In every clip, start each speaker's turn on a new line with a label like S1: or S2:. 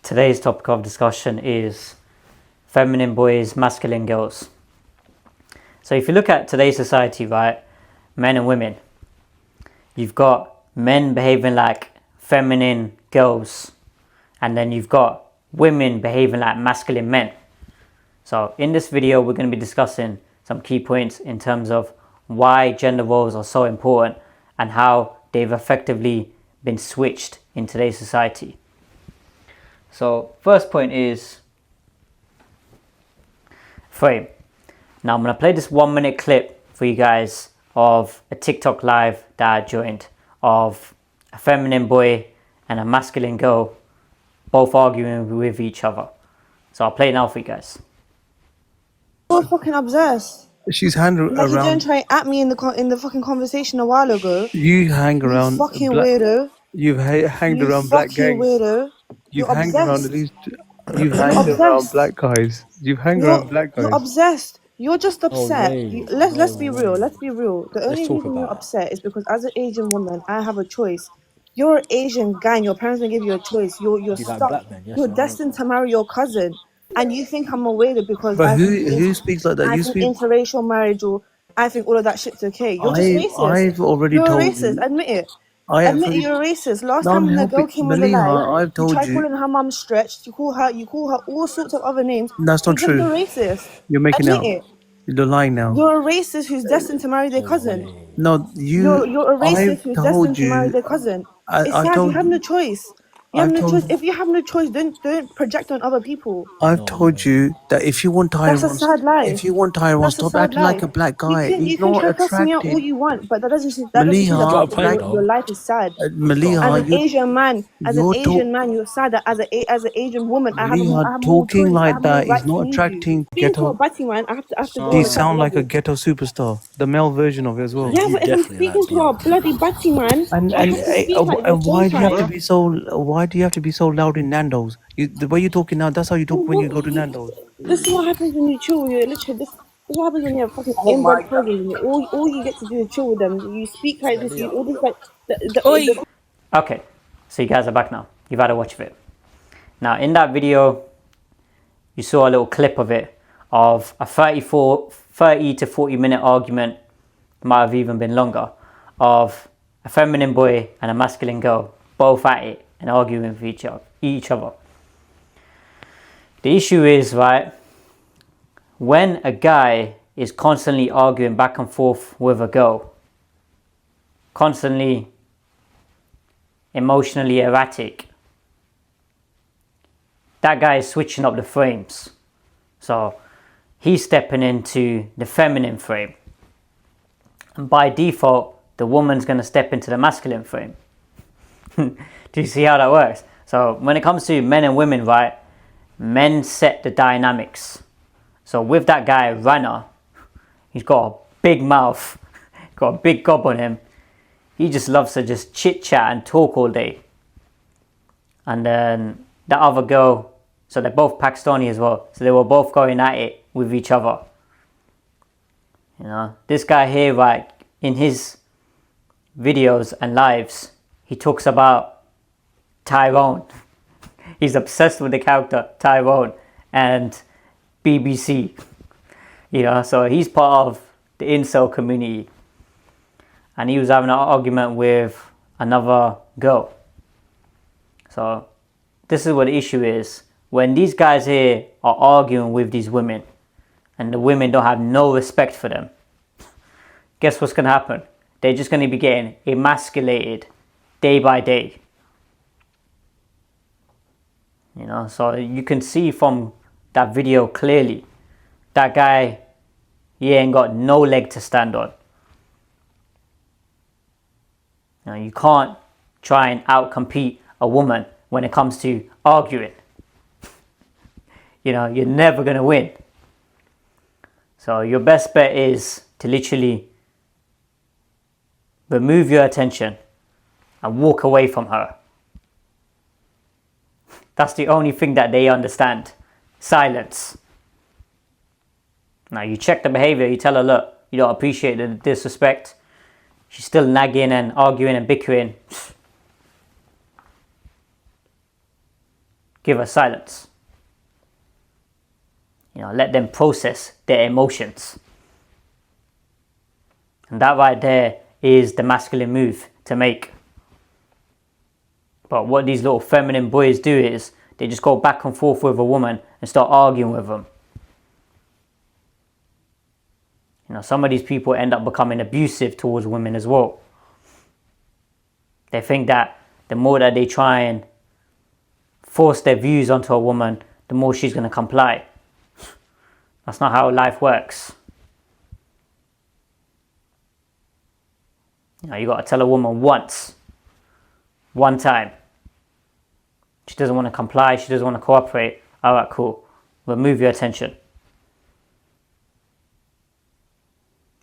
S1: Today's topic of discussion is feminine boys, masculine girls. So if you look at today's society, right, men and women, you've got men behaving like feminine girls, and then you've got women behaving like masculine men. So in this video, we're going to be discussing some key points in terms of why gender roles are so important and how they've effectively been switched in today's society. So first point is frame. Now I'm going to play this 1 minute clip for you guys of a TikTok live that I joined of a feminine boy and a masculine girl both arguing with each other. So I'll play it now for you guys.
S2: You're fucking obsessed.
S3: She's hanging
S2: Like you didn't
S3: around.
S2: try at me in the fucking conversation a while ago.
S3: You hang
S2: You
S3: around.
S2: fucking weirdo.
S3: You've hanged
S2: You
S3: around black
S2: fucking
S3: gangs.
S2: weirdo.
S3: You've
S2: You're
S3: hanged around at
S2: obsessed.
S3: least. You've
S2: You're
S3: hanged around
S2: obsessed.
S3: black guys. You've hanged around black
S2: You're
S3: guys.
S2: obsessed. You're just upset.
S4: way.
S2: Let's be real. Let's be real. The only
S4: talk
S2: reason you're
S4: about it.
S2: upset is because as an Asian woman, I have a choice. You're an Asian guy and your parents don't give you a choice. You're
S4: You like
S2: stuck.
S4: black men, yes
S2: You're
S4: or no?
S2: destined to marry your cousin. And you think I'm a weirdo because
S3: But
S2: I think
S3: who speaks like that?
S2: I
S3: You
S2: think
S3: speak.
S2: interracial marriage or I think all of that shit's okay. You're just racist.
S3: I've already
S2: You're a
S3: told
S2: racist.
S3: you.
S2: Admit it.
S3: I have
S2: Admit
S3: already.
S2: you're a racist. Last
S3: No,
S2: time
S3: I'm
S2: when the girl
S3: helping.
S2: came on the live,
S3: Maliha, I've
S2: you
S3: told
S2: tried
S3: you.
S2: calling her mum stretched. You call her all sorts of other names.
S3: That's
S2: You're
S3: not
S2: just a
S3: true.
S2: racist.
S3: You're making
S2: Admit
S3: out.
S2: it.
S3: You're lying now.
S2: You're a racist who's destined to marry their cousin.
S3: No,
S2: You're a racist
S3: I've
S2: who's
S3: told
S2: destined to marry
S3: you.
S2: their cousin. It's
S3: I've
S2: sad. You
S3: told
S2: have
S3: you.
S2: no choice. You have
S3: I've
S2: no
S3: told
S2: choice.
S3: you.
S2: If you have no choice, don't project on other people.
S3: I've told you that if you want
S2: That's a
S3: Tyrone,
S2: sad life.
S3: if you want Tyrone,
S2: That's a
S3: stop
S2: sad
S3: acting like a
S2: life.
S3: black guy.
S2: You
S3: He's
S2: can
S3: not
S2: try cussing me out all
S3: attracted.
S2: you want, but that doesn't change
S3: Maliha,
S2: the fact that
S4: point,
S2: your life is sad. As
S3: Maliha,
S2: an Asian man,
S3: you're
S2: you're sad that as an Asian woman, I have
S3: Maliha
S2: more
S3: talking
S2: choice. I
S3: like
S2: have more
S3: that is
S2: right to
S3: not
S2: leave you.
S3: attracting
S2: Being to a
S3: ghetto.
S2: batty man, I have to go
S3: You
S2: on a certain
S3: sound like a
S2: level.
S3: ghetto superstar, the male version of it as well.
S2: Yeah,
S4: You
S2: but if I'm
S4: definitely
S2: speaking
S4: like
S2: to a bloody batty man,
S3: And
S2: I
S3: and,
S2: have to speak like this,
S3: why
S2: don't
S3: do you have to
S2: I?
S3: be so? Why do you have to be so loud in Nando's? The way you're talking now, that's how you talk when you go to Nando's.
S2: This is what happens when you chill. You literally this is what happens when you have fucking inbred cousins. All you get to do is chill with them. You speak like this. You all this like the
S1: Okay, so you guys are back now. You've had a watch of it. Now in that video, you saw a little clip of it of a 30 to 40 minute argument, might have even been longer, of a feminine boy and a masculine girl both at it and arguing with each other. The issue is, right, when a guy is constantly arguing back and forth with a girl, constantly emotionally erratic, that guy is switching up the frames. So he's stepping into the feminine frame. And by default, the woman's going to step into the masculine frame. Do you see how that works? So when it comes to men and women, right, men set the dynamics. So with that guy, Rana, he's got a big mouth, got a big gob on him. He just loves to just chit chat and talk all day. And then the other girl, so they're both Pakistani as well. So they were both going at it with each other. You know, this guy here, right, in his videos and lives, he talks about Tyrone. He's obsessed with the character Tyrone and BBC. You know, so he's part of the incel community. And he was having an argument with another girl. So this is what the issue is. When these guys here are arguing with these women and the women don't have no respect for them, guess what's going to happen? They're just going to be getting emasculated day by day. You know, so you can see from that video clearly, that guy, he ain't got no leg to stand on. You know, you can't try and outcompete a woman when it comes to arguing. You know, you're never going to win. So your best bet is to literally remove your attention and walk away from her. That's the only thing that they understand. Silence. Now you check the behavior, you tell her, look, you don't appreciate the disrespect. She's still nagging and arguing and bickering. give her silence. Let them process their emotions. And that right there is the masculine move to make. But what these little feminine boys do is they just go back and forth with a woman and start arguing with them. Some of these people end up becoming abusive towards women as well. They think that the more that they try and force their views onto a woman, the more she's going to comply. That's not how life works. You got to tell a woman once, one time. She doesn't want to comply, she doesn't want to cooperate. Alright, cool. Remove your attention.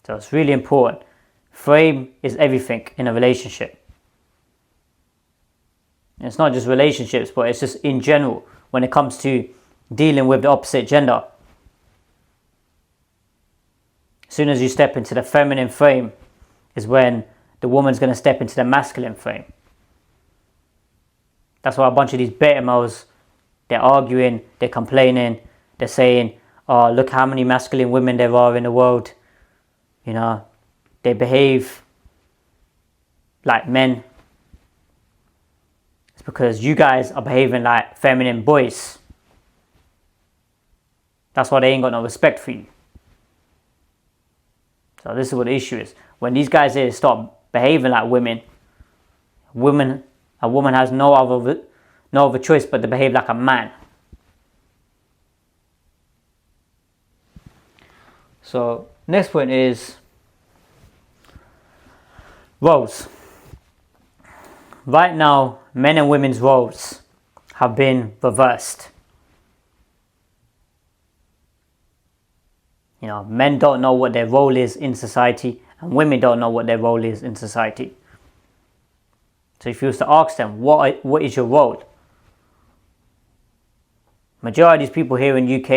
S1: So it's really important. Frame is everything in a relationship. And it's not just relationships, but it's just in general when it comes to dealing with the opposite gender. As soon as you step into the feminine frame is when the woman's going to step into the masculine frame. That's why a bunch of these beta males, they're arguing, they're complaining, they're saying, oh, look how many masculine women there are in the world. They behave like men. It's because you guys are behaving like feminine boys. That's why they ain't got no respect for you. So this is what the issue is. When these guys here start behaving like women, a woman has no other choice but to behave like a man. So next point is roles. Right now, men and women's roles have been reversed. Men don't know what their role is in society, and women don't know what their role is in society. So if you was to ask them, what is your role? Majority of these people here in UK,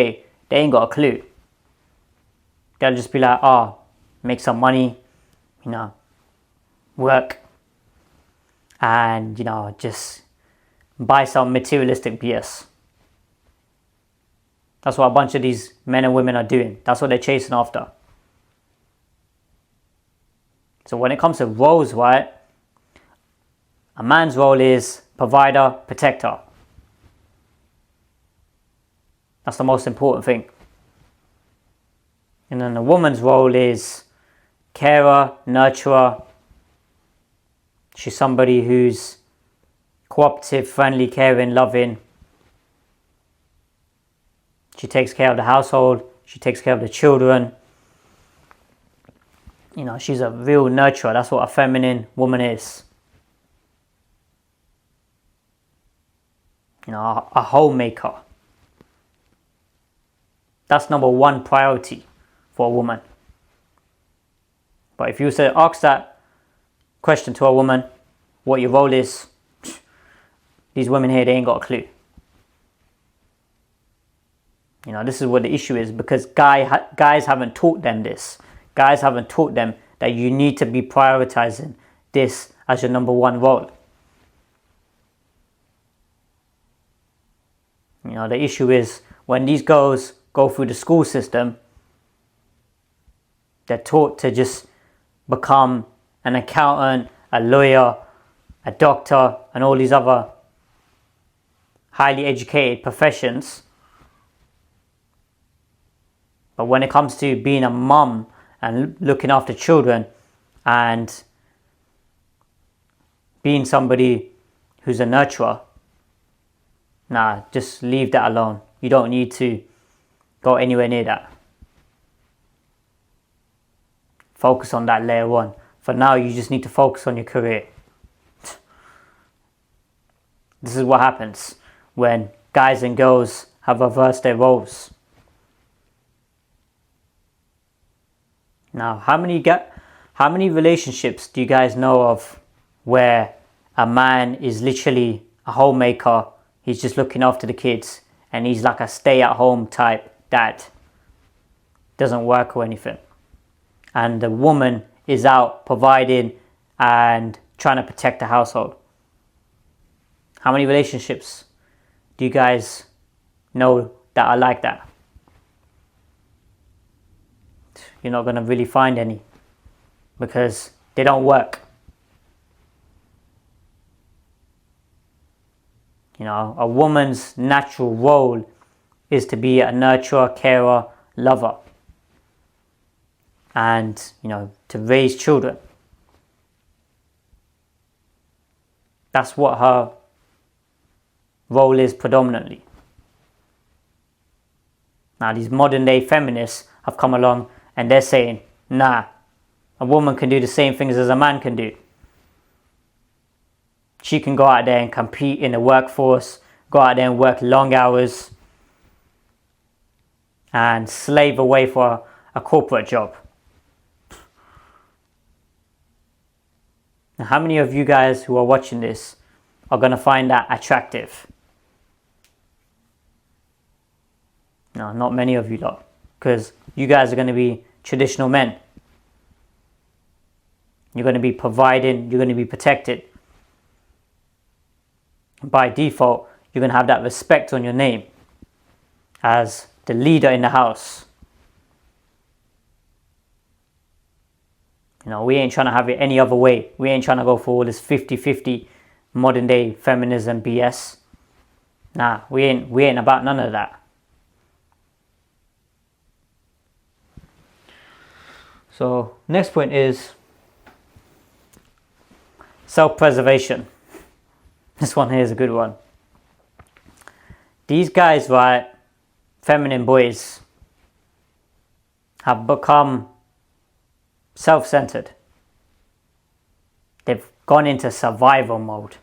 S1: they ain't got a clue. They'll just be like, make some money, work, and, just buy some materialistic BS. That's what a bunch of these men and women are doing. That's what they're chasing after. So when it comes to roles, right, a man's role is provider, protector. That's the most important thing. And then a woman's role is carer, nurturer. She's somebody who's cooperative, friendly, caring, loving. She takes care of the household. She takes care of the children. She's a real nurturer. That's what a feminine woman is. A homemaker. That's number one priority for a woman. But if you say, ask that question to a woman, what your role is, these women here, they ain't got a clue. This is what the issue is, because guys haven't taught them this. Guys haven't taught them that you need to be prioritizing this as your number one role. The issue is when these girls go through the school system, they're taught to just become an accountant, a lawyer, a doctor, and all these other highly educated professions. But when it comes to being a mum and looking after children and being somebody who's a nurturer, just leave that alone. You don't need to go anywhere near that. Focus on that later on. For now, you just need to focus on your career. This is what happens when guys and girls have reversed their roles. Now, how many relationships do you guys know of where a man is literally a homemaker, he's just looking after the kids, and he's like a stay-at-home type dad, doesn't work or anything, and the woman is out providing and trying to protect the household? How many relationships do you guys know that are like that? You're not going to really find any, because they don't work. You know, a woman's natural role is to be a nurturer, carer, lover, and, you know, to raise children. That's what her role is predominantly. Now, these modern day feminists have come along and they're saying, nah, a woman can do the same things as a man can do. She can go out there and compete in the workforce, go out there and work long hours, and slave away for a corporate job. Now, how many of you guys who are watching this are going to find that attractive? No, not many of you lot, because you guys are going to be traditional men. You're going to be providing, you're going to be protected. By default, you're going to have that respect on your name as the leader in the house. You know, we ain't trying to have it any other way. We ain't trying to go for all this 50-50 modern day feminism BS. Nah, we ain't about none of that. So, next point is self-preservation. This one here is a good one. These guys, right, feminine boys, have become self-centered. They've gone into survival mode,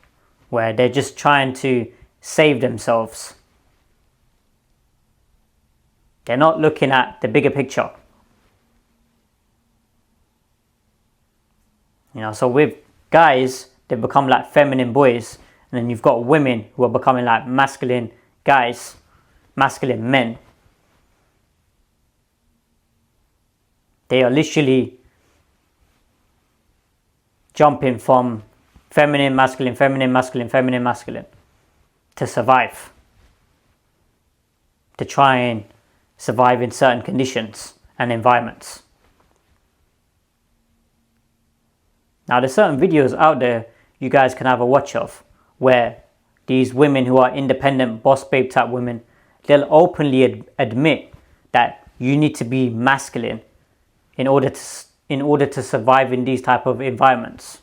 S1: where they're just trying to save themselves. They're not looking at the bigger picture. You know, so with guys, they become like feminine boys, and then you've got women who are becoming like masculine guys, masculine men. They are literally jumping from feminine, masculine, feminine, masculine, feminine, masculine to survive, to try and survive in certain conditions and environments. Now, there's certain videos out there you guys can have a watch of, where these women who are independent, boss babe type women, they'll openly admit that you need to be masculine in order to survive in these type of environments.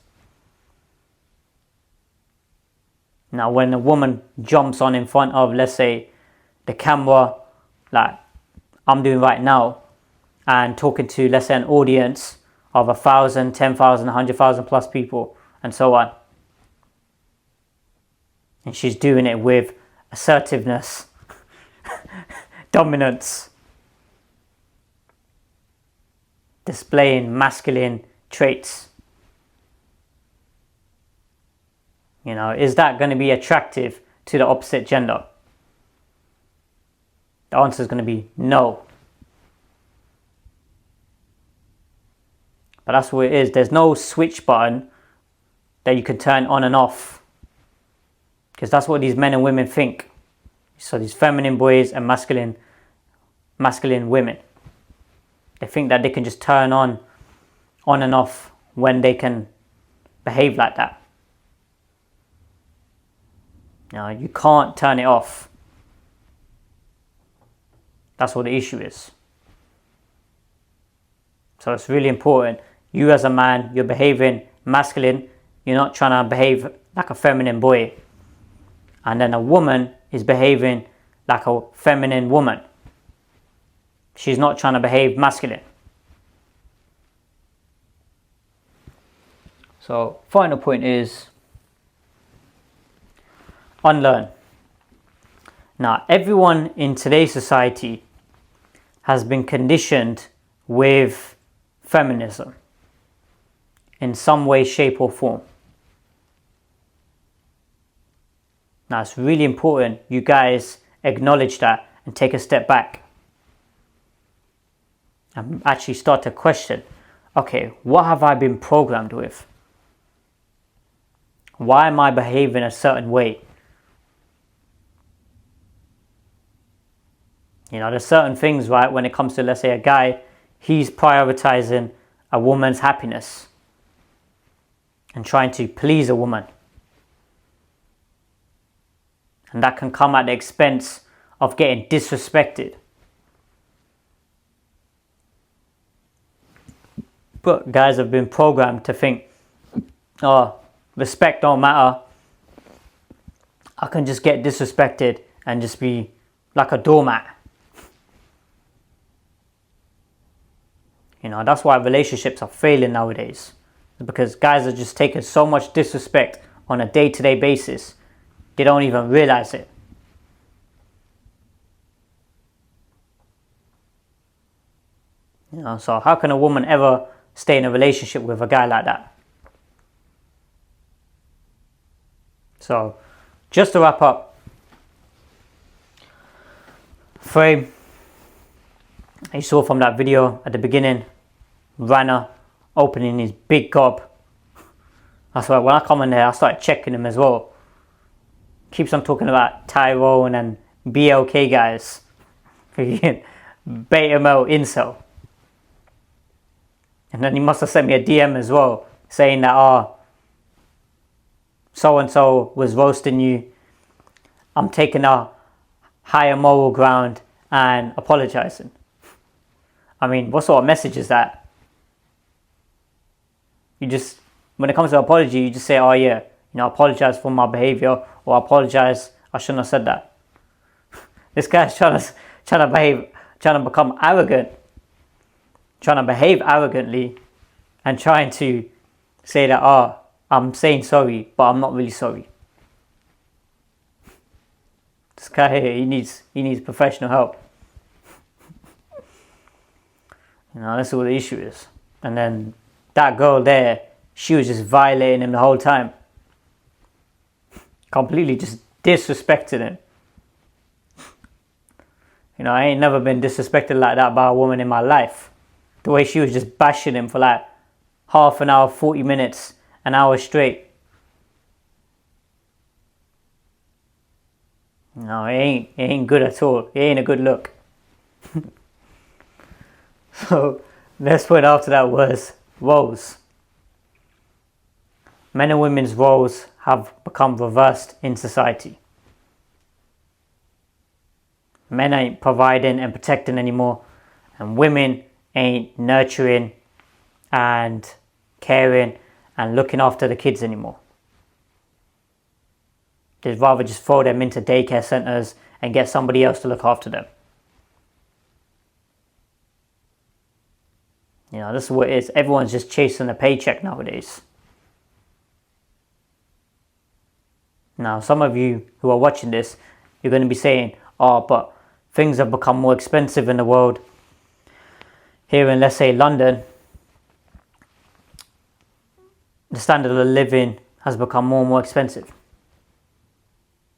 S1: Now, when a woman jumps on in front of, let's say, the camera, like I'm doing right now, and talking to, let's say, an audience of 1,000, 10,000, 100,000 plus people, and so on. And she's doing it with assertiveness, dominance, displaying masculine traits. You know, is that going to be attractive to the opposite gender? The answer is going to be no. But that's what it is. There's no switch button that you can turn on and off, because that's what these men and women think. So these feminine boys and masculine women, they think that they can just turn on and off when they can behave like that. No, you can't turn it off. That's what the issue is. So it's really important. You as a man, you're behaving masculine. You're not trying to behave like a feminine boy. And then a woman is behaving like a feminine woman. She's not trying to behave masculine. So, final point is unlearn. Now, everyone in today's society has been conditioned with feminism in some way, shape or form. Now, it's really important you guys acknowledge that and take a step back and actually start to question, okay, what have I been programmed with? Why am I behaving a certain way? You know, there's certain things, right, when it comes to, let's say, a guy, he's prioritizing a woman's happiness and trying to please a woman. And that can come at the expense of getting disrespected. But guys have been programmed to think, oh, respect don't matter. I can just get disrespected and just be like a doormat. You know, that's why relationships are failing nowadays. Because guys are just taking so much disrespect on a day-to-day basis, they don't even realize it. You know, so how can a woman ever stay in a relationship with a guy like that? So, just to wrap up, Frame, you saw from that video at the beginning, Rana opening his big gob. That's why when I come in there, I started checking him as well. Keeps on talking about Tyrone and BLK guys. Beta male incel. And then he must have sent me a DM as well, saying that, oh, so-and-so was roasting you. I'm taking a higher moral ground and apologizing. I mean, what sort of message is that? You just, when it comes to apology, you just say, oh yeah, you know, I apologize for my behavior, or I apologize, I shouldn't have said that. This guy's trying to become arrogant, trying to behave arrogantly, and trying to say that, oh, I'm saying sorry, but I'm not really sorry. This guy here, he needs professional help. You know, that's what the issue is. And then that girl there, she was just violating him the whole time. Completely just disrespecting him. You know, I ain't never been disrespected like that by a woman in my life. The way she was just bashing him for like half an hour, 40 minutes, an hour straight. No, it ain't good at all. It ain't a good look. So, next point after that was roles. Men and women's roles have become reversed in society. Men ain't providing and protecting anymore, and women ain't nurturing and caring and looking after the kids anymore. They'd rather just throw them into daycare centres and get somebody else to look after them. You know, this is what it is. Everyone's just chasing a paycheck nowadays. Now, some of you who are watching this, you're going to be saying, oh, but things have become more expensive in the world. Here in, let's say, London, the standard of living has become more and more expensive.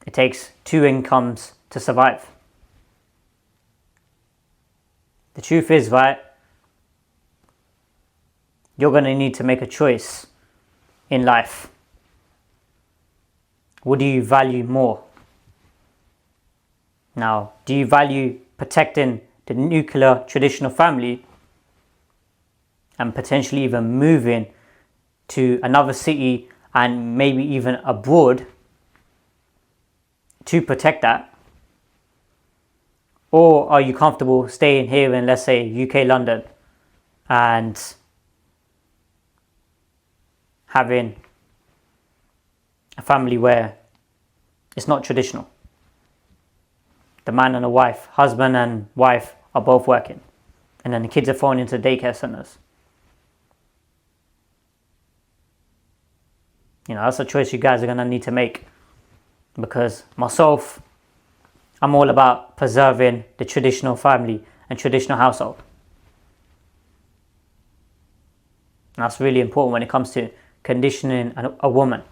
S1: It takes 2 incomes to survive. The truth is, right, you're going to need to make a choice in life. What do you value more? Now, do you value protecting the nuclear traditional family and potentially even moving to another city and maybe even abroad to protect that? Or are you comfortable staying here in, let's say, UK London and having a family where it's not traditional? The man and the wife, husband and wife are both working, and then the kids are thrown into daycare centres. You know, that's a choice you guys are going to need to make, because myself, I'm all about preserving the traditional family and traditional household. And that's really important when it comes to conditioning a woman.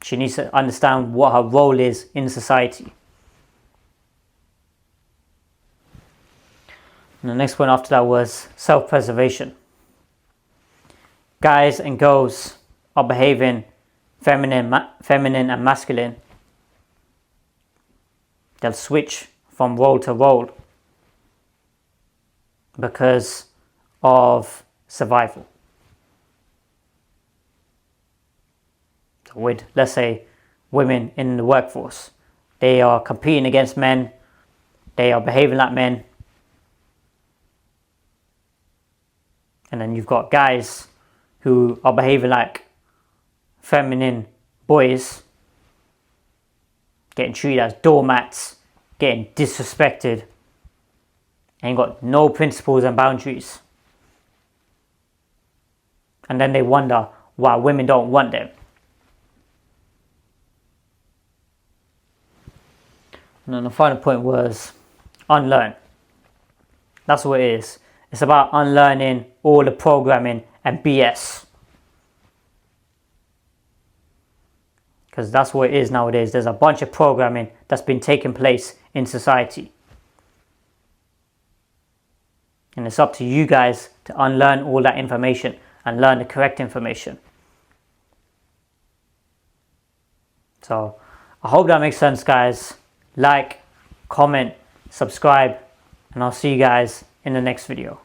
S1: She needs to understand what her role is in society. And the next one after that was self-preservation. Guys and girls are behaving feminine and masculine. They'll switch from role to role because of survival. So with, let's say, women in the workforce, they are competing against men, they are behaving like men, and then you've got guys who are behaving like feminine boys, getting treated as doormats, getting disrespected, and got no principles and boundaries. And then they wonder why women don't want them. And then the final point was unlearn. That's what it is. It's about unlearning all the programming and BS. Because that's what it is nowadays. There's a bunch of programming that's been taking place in society. And it's up to you guys to unlearn all that information and learn the correct information. So I hope that makes sense, guys. Like, comment, subscribe, and I'll see you guys in the next video.